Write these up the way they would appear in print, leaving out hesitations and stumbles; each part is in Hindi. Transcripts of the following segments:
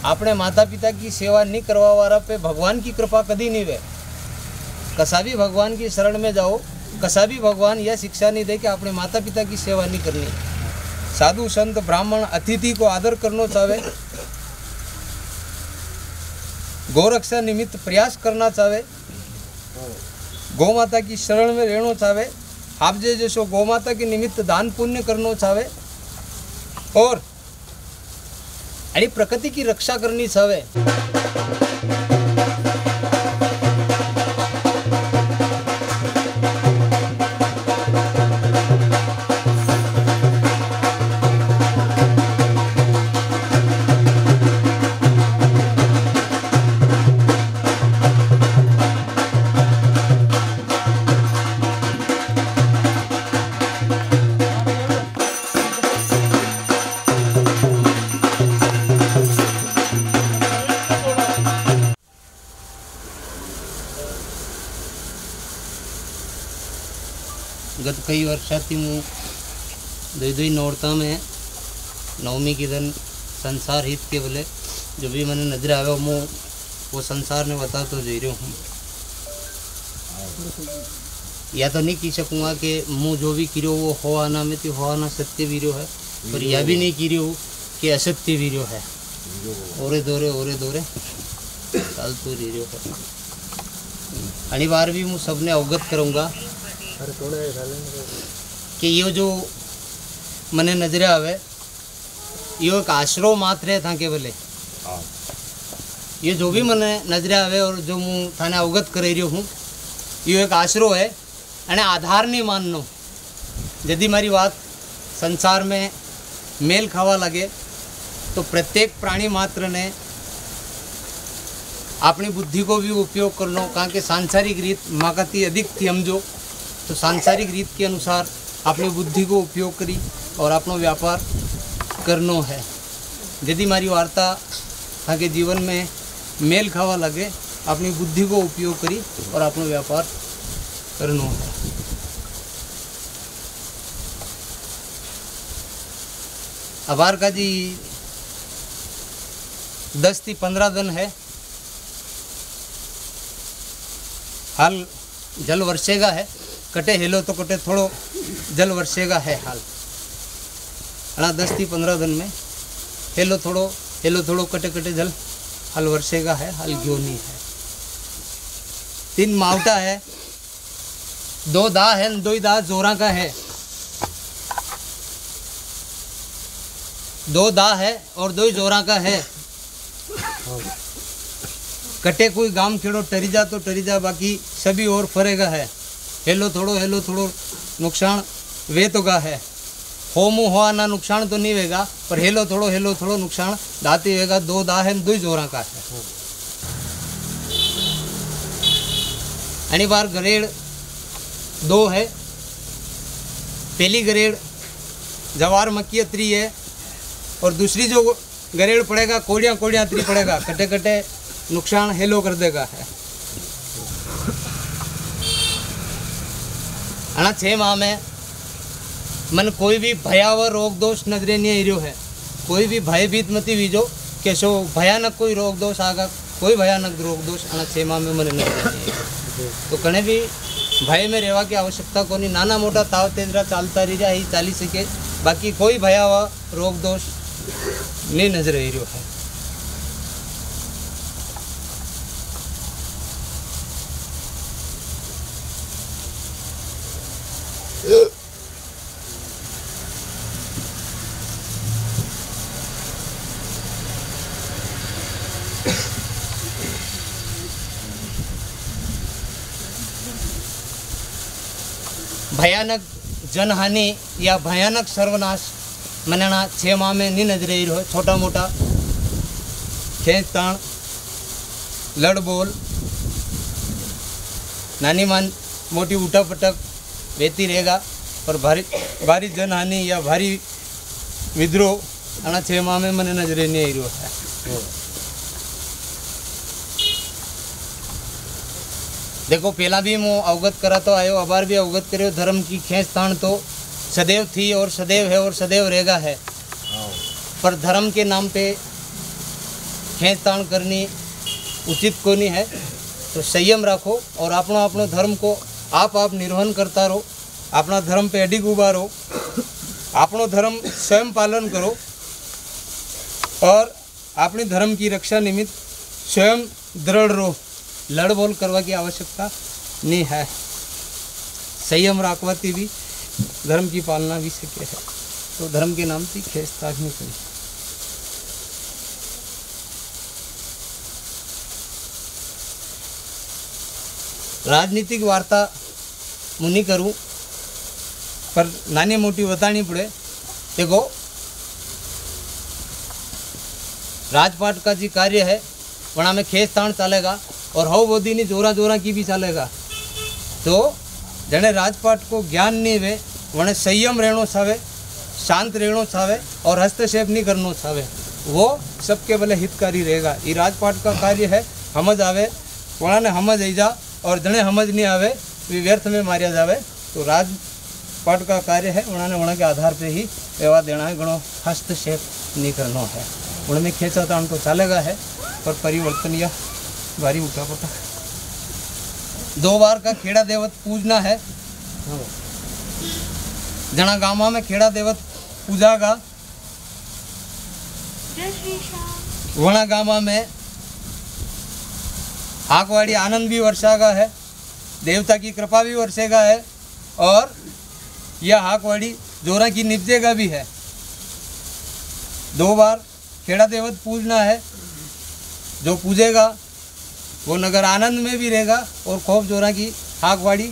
अपने माता पिता की सेवा नहीं करवा वाला पे भगवान की कृपा कभी नहीं वे। कसा भी भगवान की शरण में जाओ, कसा भी भगवान यह शिक्षा नहीं दे कि अपने माता पिता की सेवा नहीं करनी। साधु संत ब्राह्मण अतिथि को आदर करना चाहे, गौरक्षा निमित्त प्रयास करना चाहे, गौ माता की शरण में रहना चाहे, आप जैसो गौ माता के निमित्त दान पुण्य करना चाहे और अड़ी प्रकृति की रक्षा करनी चाहे। गत कई वर्षाती हूँ दई नौरता में नवमी के दिन संसार हित के बोले जो भी मैंने नजर आवे मैं वो संसार में बता तो जी रहा हूँ। या तो नहीं कह सकूँगा कि मुँह जो भी किरो वो हो आना में तो हो आना सत्य भी है, पर यह भी नहीं किरो कि असत्य भी है। ओरे दौरे चाल तो जी रहा है। अगली बार भी मैं सबने अवगत करूँगा कि ये जो मने नजरे आवे यो एक आश्रो मात्र है था केवल। ये जो भी मने नजरे आवे और जो मैं थाने अवगत कर रही हूँ यो एक आश्रो है अने आधार नहीं माननो। यदि मारी बात संसार में मेल खावा लगे तो प्रत्येक प्राणी मात्र ने अपनी बुद्धि को भी उपयोग करना, कहाँ के सांसारिक रीत माकती अधिक थी समझो तो सांसारिक रीत के अनुसार अपनी बुद्धि को उपयोग करी और अपना व्यापार करना है। यदि हमारी वार्ता आगे जीवन में मेल खावा लगे अपनी बुद्धि को उपयोग करी और अपना व्यापार करना है। अबार का जी 10 થી 15 दिन है, हाल जल वर्षेगा है, कटे हेलो तो कटे थोड़ो जल वर्षेगा है हाल। 10 થી 15 दिन में हेलो थोड़ो कटे कटे जल हाल वर्षेगा है, हाल क्यों नहीं है। 3 मावटा है, 2 दा है, 2 दा जोरा का है। 2 दा है और 2 जोरा का है। कटे कोई गांव खेड़ो टरी जा तो टरी जा, बाकी सभी और फरेगा है। हेलो थोड़ो नुकसान वे तो का है। हो मुँह हो ना नुकसान तो नहीं वेगा, पर हेलो थोड़ो नुकसान दाती वेगा। 2 दा है, 2 जोरा का है। अनी बार गरेड़ 2 है। पहली गरेड़ जवार मक्की अतरी है और दूसरी जो गरेड़ पड़ेगा कोड़ियाँ अतरी पड़ेगा। कटे कटे नुकसान हेलो कर देगा है। 6 माह में मन कोई भी भयावह रोग दोष नजरे नहीं आ रहा है। कोई भी भयभीत मती वीजो कि सो भयानक कोई रोग दोष आगा, कोई भयानक रोग दोष 6 माह में मन नजरे नहीं है। तो कने भी भय में रहवा की आवश्यकता को नहीं। नाना मोटा ताव तेजरा चालता रही ही चाली सके, बाकी कोई भयावह रोग दोष नहीं नजर आ रहा है। भयानक जनहानि या भयानक सर्वनाश मनाना 6 माह में नहीं नजर ही रहो। छोटा मोटा खेच ताण लड़ बोल नानी मान मोटी उठा पटक बेती रहेगा, पर भारी जनहानि या भारी विद्रोह 6 माह में मैंने नजरे नहीं आई रहा है। देखो पहला भी मैं अवगत करा तो आयो, अबार भी अवगत करो। धर्म की खींचतान तो सदैव थी और सदैव है और सदैव रहेगा है, पर धर्म के नाम पे खेचतान करनी उचित को नहीं है। तो संयम रखो और अपनो धर्म को आप निर्वहन करता रहो, अपना धर्म पे अडिग उभा रहो, अपनो धर्म स्वयं पालन करो और अपने धर्म की रक्षा निमित्त स्वयं दृढ़ रहो। लड़ बोल करवा की आवश्यकता नहीं है। संयम राखवाती भी धर्म की पालना भी शक्य है। तो धर्म के नाम की खेचतान नहीं करी। राजनीतिक वार्ता मुनि करूं पर नानी मोटी बतानी पड़े। देखो राजपाट का जी कार्य है वहाँ में खेचतान चलेगा और हव बोधी नहीं जोरा जोरा की भी चलेगा। तो जने राजपाट को ज्ञान नहीं वे वने संयम रहना चाहे, शांत रहना चाहे और हस्तक्षेप नहीं करना चाहे, वो सबके भले हितकारी रहेगा। ये राजपाट का कार्य है। समझ आवे वहाँ ने समझ आई जा और जने समझ नहीं आवे वे व्यर्थ में मारिया जावे। तो राजपाट का कार्य है वहाँ के आधार पे ही व्यवहार देना है, घणो हस्तक्षेप नहीं करना है। उनमें खेचातान तो चलेगा है पर परिवर्तन या भारी उठा पटा। 2 बार का खेड़ा देवत पूजना है। जना गामा में खेड़ा देवत पूजागा वना गामा में हाकवाड़ी आनंद भी वर्षागा है, देवता की कृपा भी वर्षेगा है और यह हाकवाड़ी जोरा की निपजेगा भी है। 2 बार खेड़ा देवत पूजना है। जो पूजेगा वो नगर आनंद में भी रहेगा और खूब जोरा की हाकवाड़ी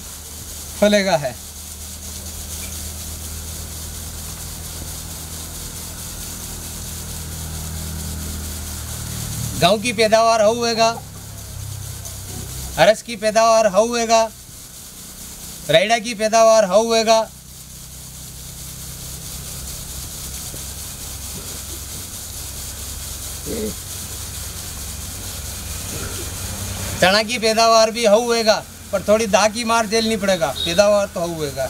फलेगा है। गांव की पैदावार होगा, अरस की पैदावार होगा, रेड़ा की पैदावार होगा। चना की पैदावार भी होगा पर थोड़ी दा की मार झेलनी पड़ेगा, पैदावार तो होगा।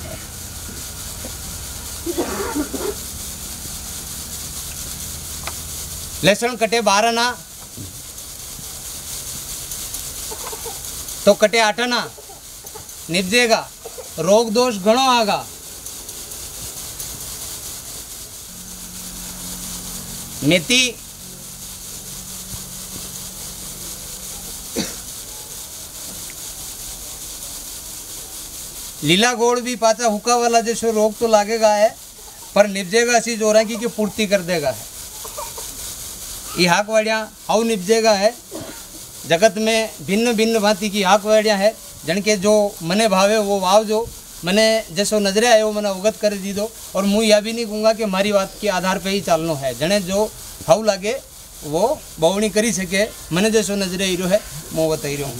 लहसुन कटे 12 ना तो कटे 8 ना निपजेगा, रोग दोष घणो आगा। मेथी लीला गोड़ भी पाचा हुक्का वाला जैसे रोग तो लागेगा है पर निपजेगा ऐसी जोरा की पूर्ति कर देगा है। ये हाकवाड़ियाँ हाउ निपजेगा है। जगत में भिन्न भिन्न भांति की हाकवाड़ियाँ है जनके जो मने भावे वो वाव जो मने जैसो नजरे आयो मैंने अवगत कर दी दो। और मुँह यह भी नहीं कहूँगा कि मारी बात के आधार पे ही चालनो है। जने जो हाउ लागे वो बवनी करी सके, मने जैसो नजरे हीरो है मुँह बताई रहा हूँ।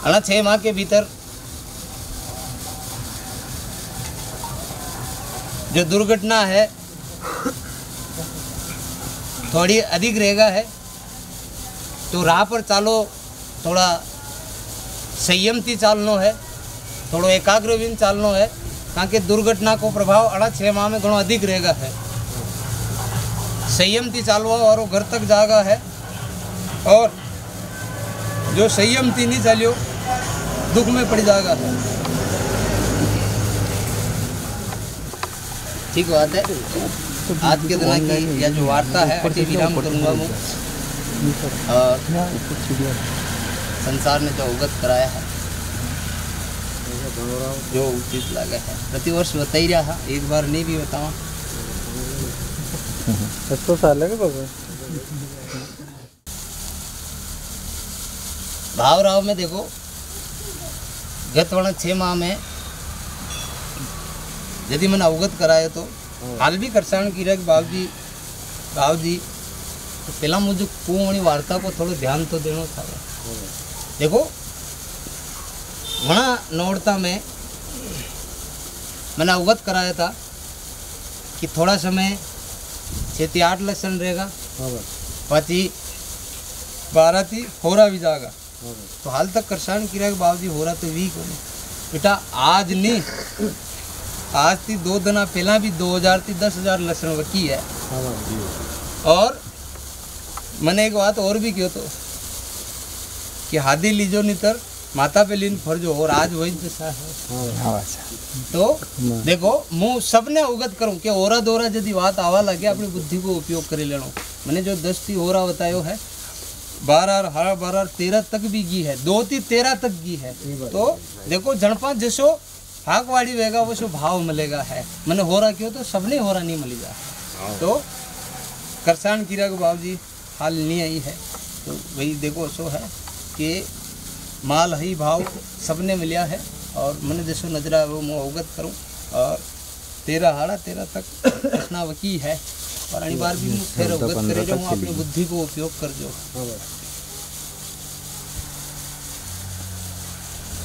अना 6 माह के भीतर जो दुर्घटना है थोड़ी अधिक रहेगा है। तो राह पर चालो थोड़ा संयम थी चालनो है, थोड़ा एकाग्र भी चालनो है, ताकि दुर्घटना को प्रभाव अड़ा 6 माह में घणो अधिक रहेगा है। संयम थी चालवा और घर तक जागा है और जो संयम थी नहीं चलियो दुख में पड़ जाएगा। ठीक बात है। आज के दिन की यह जो वार्ता है अति विराम करूँगा मैं। और संसार ने जो अवगत कराया है जो उचित लगा है प्रतिवर्ष बता ही रहा, एक बार नहीं भी बतावा। तो साल है बाबा भाव राव में देखो गत वाला 6 माह में यदि मैंने अवगत कराया तो हाल भी करसान की रख बाबू जी तो पहला मुझे कुआं वार्ता को थोड़ा ध्यान तो देना था। देखो वहाँ नौड़ता में मैंने अवगत कराया था कि थोड़ा समय 6 से 8 लक्षण रहेगा, पाची 12 थी होरा भी जाएगा। तो हाल तक करसान की रख बाबू जी हो रहा तो वीक हो बेटा आज नहीं आज थी 2 दिन पहला भी 2000 थी 10,000 लसन वकी है। और मैंने एक बात और भी क्यों तो कि हादी लीजो नितर माता पे लीन फर्जो और आज वही दशा है। तो देखो मुँह सबने अवगत करूँ कि ओरा दोरा यदि बात आवा लगे अपनी बुद्धि को उपयोग कर लेना। मैंने जो 10 थी ओरा बतायो है 12 हरा 12 13 तक भी गी है 2 थी 13 तक गी है। तो देखो जनपा जैसो हाकवाड़ी वेगा वो सो भाव मिलेगा है। मैंने हो रहा क्यों तो सबने हो रहा नहीं मिलेगा। तो करसान कीरा को बाबू जी हाल नहीं आई है। तो वही देखो सो है कि माल ही भाव सबने मिला है। और मैंने जैसो नजरा वो मैं अवगत करूँ। और 13 हाड़ा 13 तक प्रश्ना वकी है। और अनी बार भी फिर अवगत करे जो अपनी बुद्धि को उपयोग कर जो।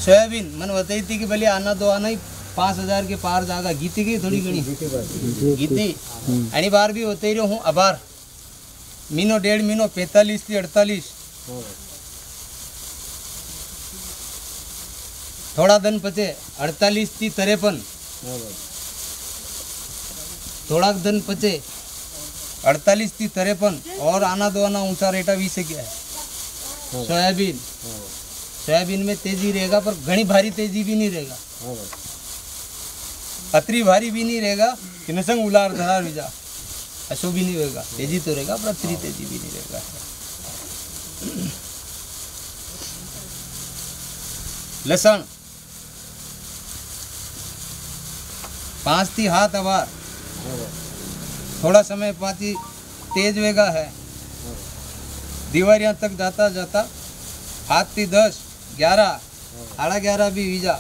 सोयाबीन मैंने बताई थी कि भले आना दो आना ही 5,000 के पार जाएगा। गीती गई थोड़ी घनी गीती अनी बार भी बताई रहा हूँ। अबार महीनो 1.5 महीनो 45 थी 48 थोड़ा दिन पचे 48 थी 53 थोड़ा दिन पचे 48 थी 53 और आना दो आना ऊंचा रेटा 20 से क्या है। सोयाबीन में तेजी रहेगा पर घनी भारी तेजी भी नहीं रहेगा। अतरी भारी भी नहीं रहेगा कि नसंग उलार धरार भी जा ऐसो भी नहीं रहेगा। तेजी तो रहेगा पर अतरी तेजी भी नहीं रहेगा। लसन 5 थी हाथ अबार थोड़ा समय पाती तेज वेगा है। दीवारियां तक जाता जाता हाथ थी 10 11 साढ़ा 11 भी वीजा।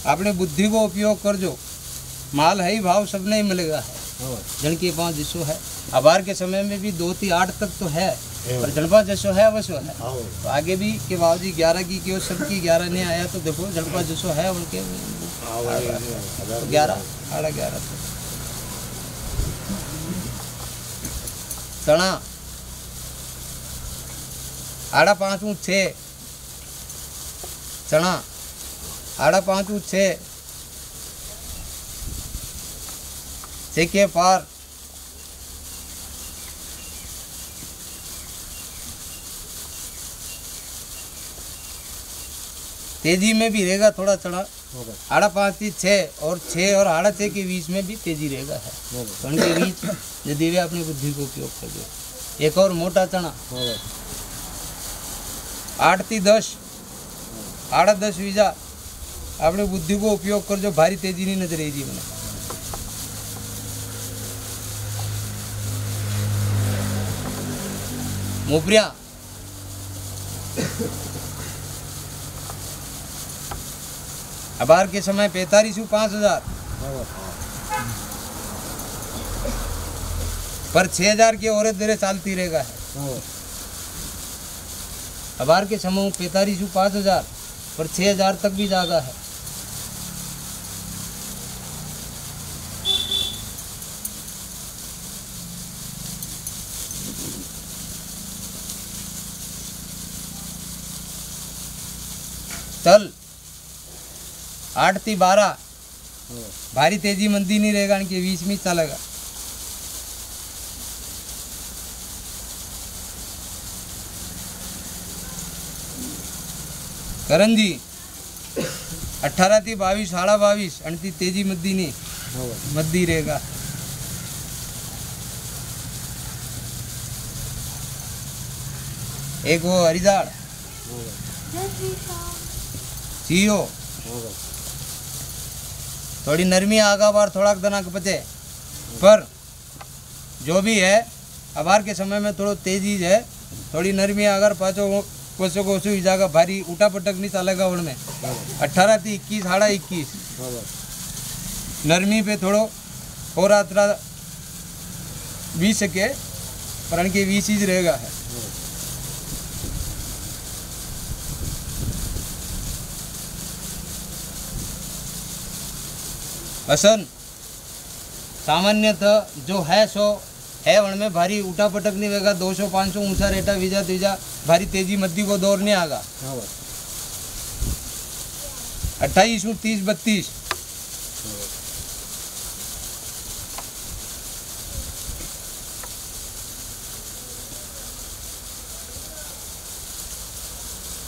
अपने बुद्धि को उपयोग कर जो माल है ही भाव सब नहीं मिलेगा है। जन के पास जैसो है अबार के समय में भी 2 थी 8 तक तो है पर जनपा जैसो है वैसो है। तो आगे भी के बाबूजी 11 की क्यों सबकी 11 नहीं आया। तो देखो जनपा जैसो है उनके 11 साढ़ा 11 तक चना आड़ा 5 6 चना आड़ा 5 6 के पार तेजी में भी रहेगा थोड़ा चढ़ा। आड़ा 5 थी 6 और 6 और आड़ा 6 के बीच में भी तेजी रहेगा है। तो उनके बीच यदि वे अपनी बुद्धि को उपयोग कर दो। एक और मोटा चना 8 थी 10 आड़ा 10 वीजा अपनी बुद्धि को उपयोग कर जो भारी तेजी नहीं नजर आएगी। मैंने मोपरिया अबार के समय 45 5,000 पर 6,000 की औरत देरे चालती रहेगा है। अबार के समय 45 5,000 पर 6,000 तक भी जागा है। चल 8 थी 12 भारी तेजी मंदी नहीं रहेगा इनके बीच में चलेगा। करंजी 18 थी 22 साढ़ा 22 अणती तेजी मद्दी नहीं मद्दी रहेगा। एक वो हरिदाड़ चीयो थोड़ी नरमी आगा बार थोड़ा दनाक बचे पर जो भी है अबार के समय में थोड़ा तेजी है। थोड़ी नरमी अगर पाचो कोसो कोसो जागा भारी उठा पटक नहीं चलेगा उनमें। 18 थी 21 साढ़ा 21 नरमी पे थोड़ो और अतरा 20 के पर के 20 ही रहेगा है। असन सामान्यतः जो है सो है उनमें भारी उठा पटक नहीं होगा। 200 500 ऊंचा रेटा वीजा तीजा भारी तेजी मद्दी को दौर नहीं आगा। 28 30 32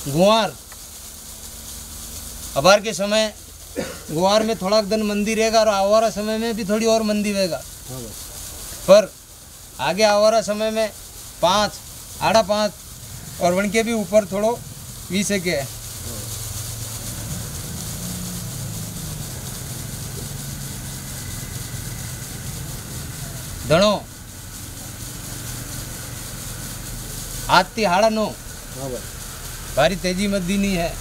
गुआर अबार के समय गुआर में थोड़ा दिन मंदी रहेगा और आवारा समय में भी थोड़ी और मंदी रहेगा। पर आगे आवारा समय में 5 आड़ा 5 और वन के भी ऊपर थोड़ो 20 के है। धनो आती हाड़ा 9 भारी तेजी मद्दी नहीं है।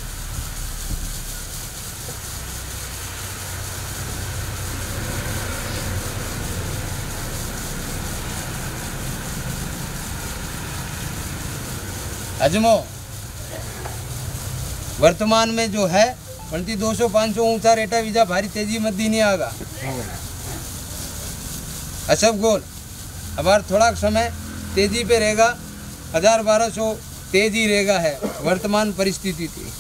अजमो वर्तमान में जो है 200-500 ऊंचा रेटा वीजा भारी तेजी मद्दी नहीं आगा। अशब गोल अबार थोड़ा समय तेजी पे रहेगा 1000-1200 तेजी रहेगा है वर्तमान परिस्थिति थी।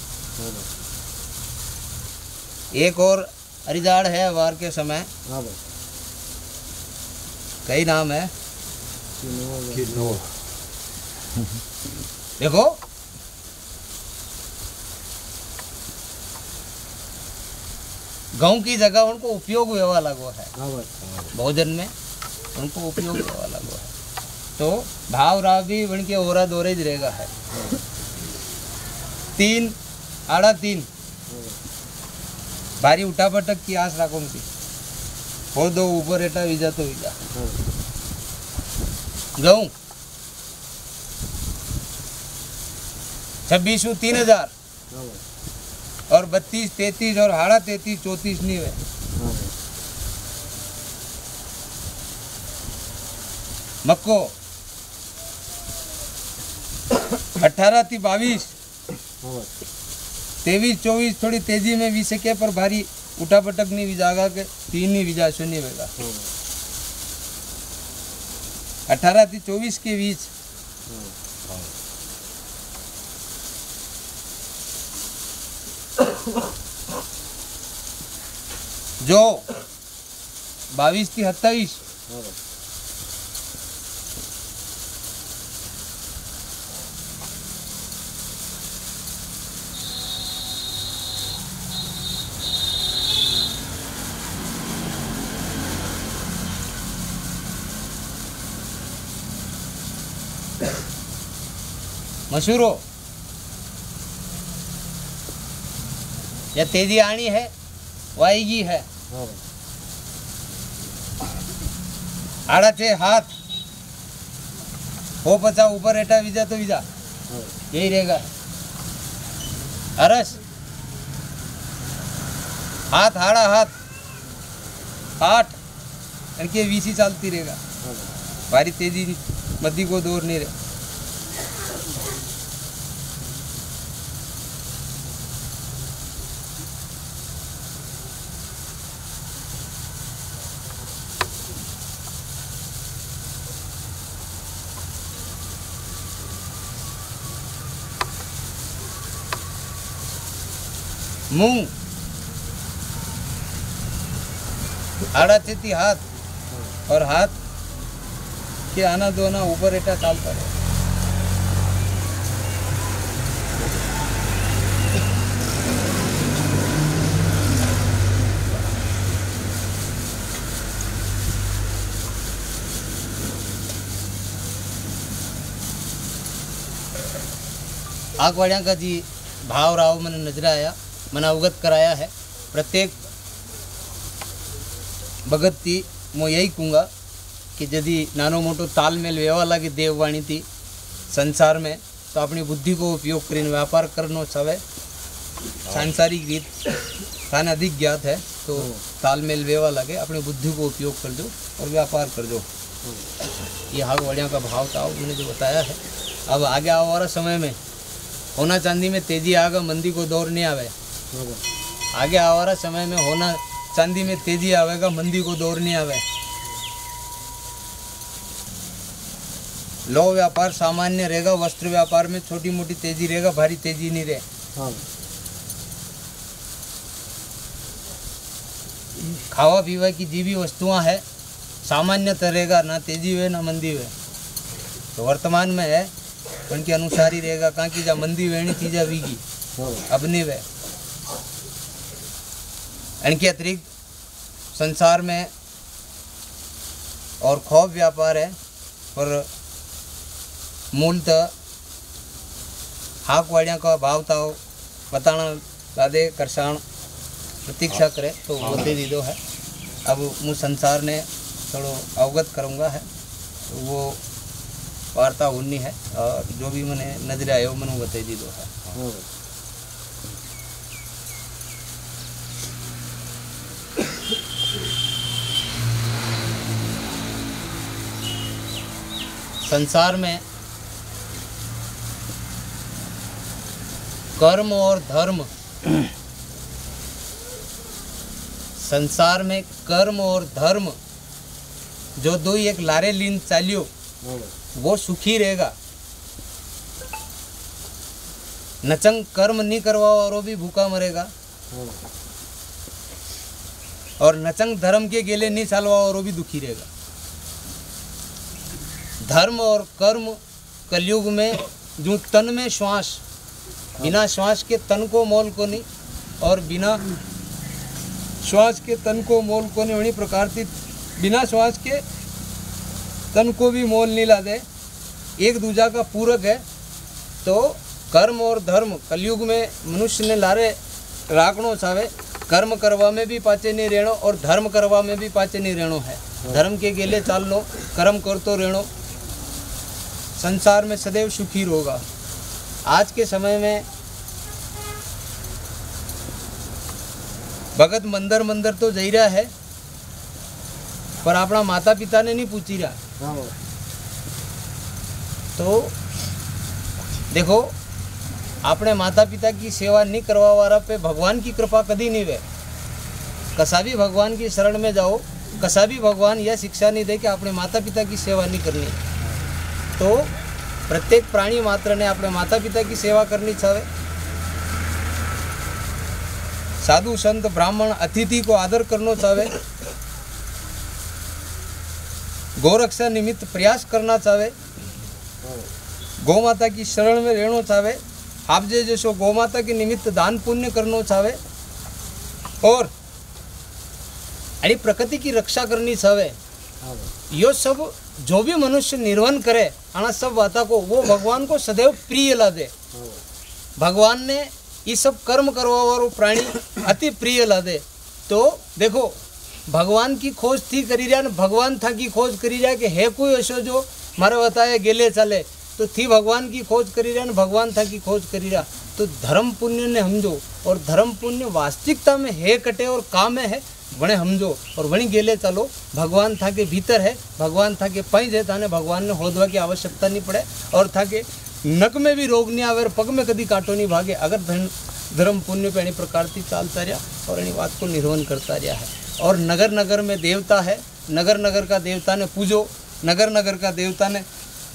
एक और अरिदाड़ है अबार के समय कई नाम है देखो गांव की जगह उनको उपयोग व्यवहार लगो है भोजन में उनको उपयोग व्यवहार लगो है तो भाव राव भी उनके ओरा दोरेज रहेगा है। 3 आड़ा 3 भारी उठा पटक की आस रखो थी हो दो ऊपर एटा वीजा तो वीजा गऊ 26 3000 और 32 33 और हाड़ा 33 34 नहीं है। मक्को 18 थी 22 23 24 थोड़ी तेजी में 20 के पर भारी उठा पटक नहीं विजागा के 3 नहीं विजा नहीं होगा। 18 थी 24 के बीच जो 22 थी 27 मशहूरो या तेजी आनी है वाईगी है। आड़ा 6 हाथ हो 50 ऊपर एटा वीजा तो वीजा यही रहेगा। अरस हाथ हाड़ा हाथ 8 इनके 20 ही चलती रहेगा भारी तेजी मद्दी को दौर नहीं रहे। मुंह आड़ा 3 हाथ और हाथ के आना दोना ऊपर एटा चालता है। आगवाड़िया का जी भाव राव मैंने नजर आया मैंने अवगत कराया है। प्रत्येक भगत थी मैं यही कहूँगा कि यदि नानो मोटो तालमेल व्यवहार लगी देववाणी थी संसार में तो अपनी बुद्धि को उपयोग कर व्यापार करना चाहे सांसारिक रीत खाना अधिक ज्ञात है तो तालमेल व्यवहार लगे अपनी बुद्धि को उपयोग कर दो और व्यापार कर दो। ये हागवाड़िया का भाव था मैंने जो बताया है। अब आगे आओ वाला समय में होना चांदी में तेजी आगा मंदी को दौर नहीं आवे। आगे आवारा समय में होना चांदी में तेजी आवेगा मंदी को दौर नहीं आवे। लो व्यापार सामान्य रहेगा वस्त्र व्यापार में छोटी मोटी तेजी रहेगा भारी तेजी नहीं रहे। खावा पीवा की जी भी वस्तुआं है सामान्यतः रहेगा, ना तेजी वे ना मंदी वे। तो वर्तमान में है उनके अनुसार ही रहेगा, कहाँ की जा मंदी वेणी चीज़ा बीगी अब नहीं वे। इनके अतिरिक्त संसार में और खौफ व्यापार है, पर मूलतः हाक वाड़िया का भावता हो बताना दादे करसाण प्रतीक्षा करे तो वो दे दीदो है। अब मुझ संसार ने थोड़ो अवगत करूँगा है, तो वो वार्ता होनी है और जो भी मैंने नजर आयो मैंने बता दीदो है। संसार में कर्म और धर्म, संसार में कर्म और धर्म जो दो ही एक लारे लीन चालियो वो सुखी रहेगा। नचंग कर्म नहीं करवा और भी भूखा मरेगा, और नचंग धर्म के गेले नहीं चालवा और भी दुखी रहेगा। धर्म और कर्म कलयुग में जो तन में श्वास, बिना श्वास के तन को मोल को नहीं, और बिना श्वास के तन को मोल को नहीं, उन्हीं प्रकार से बिना श्वास के तन को भी मोल नहीं ला दे, एक दूजा का पूरक है। तो कर्म और धर्म कलयुग में मनुष्य ने लारे राखणो चाहे, कर्म करवा में भी पाचे नहीं रहणो और धर्म करवा में भी पाचे नहीं रहणो है। धर्म के गेले चाल लो, कर्म करतो रहणो, संसार में सदैव सुखी होगा। आज के समय में भगत मंदिर मंदिर तो जई रहा है, पर अपना माता पिता ने नहीं पूछी रहा। तो देखो, अपने माता पिता की सेवा नहीं करवा वाला पे भगवान की कृपा कभी नहीं वे। कसा भी भगवान की शरण में जाओ, कसा भी भगवान यह शिक्षा नहीं दे कि अपने माता पिता की सेवा नहीं करनी। तो प्रत्येक प्राणी मात्र ने अपने माता पिता की सेवा करनी चाहिए। साधु संत ब्राह्मण अतिथि को आदर करना चाहिए, गौरक्षा निमित्त प्रयास करना चाहिए, गौ माता की शरण में रहना चाहिए, आप जैसो गौ माता के निमित्त दान पुण्य करना चाहिए, और अड़ी प्रकृति की रक्षा करनी चाहिए। यो सब जो भी मनुष्य निर्वहन करे आना सब बातों को वो भगवान को सदैव प्रिय ला दे। भगवान ने ये सब कर्म करवा वालों प्राणी अति प्रिय ला दे। तो देखो, भगवान की खोज थी करी रहा, भगवान था की खोज करी रहा कि है कोई ऐसो जो मारे बताए गेले चले, तो थी भगवान की खोज करी रहा, भगवान था की खोज करी रहा। तो धर्म पुण्य ने समझो, और धर्म पुण्य वास्तविकता में है कटे और काम में है, वणे समझो और वणी गेले चलो। भगवान था के भीतर है, भगवान था के पैज है, थाने भगवान ने होदवा की आवश्यकता नहीं पड़े, और था के नक में भी रोग नहीं आवे और पग में कभी कांटो नहीं भागे, अगर धर्म पुण्य पे एनी प्रकार की चालता रहा और एनी बात को निर्वहन करता रहा है। और नगर नगर में देवता है, नगर नगर का देवता ने पूजो, नगर नगर का देवता ने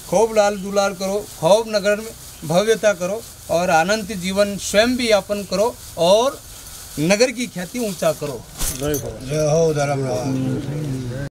खूब लाल दुलाल करो, खूब नगर में भव्यता करो, और आनंद जीवन स्वयं भी यापन करो, और नगर की ख्याति ऊंचा करो। जय हो धर्म।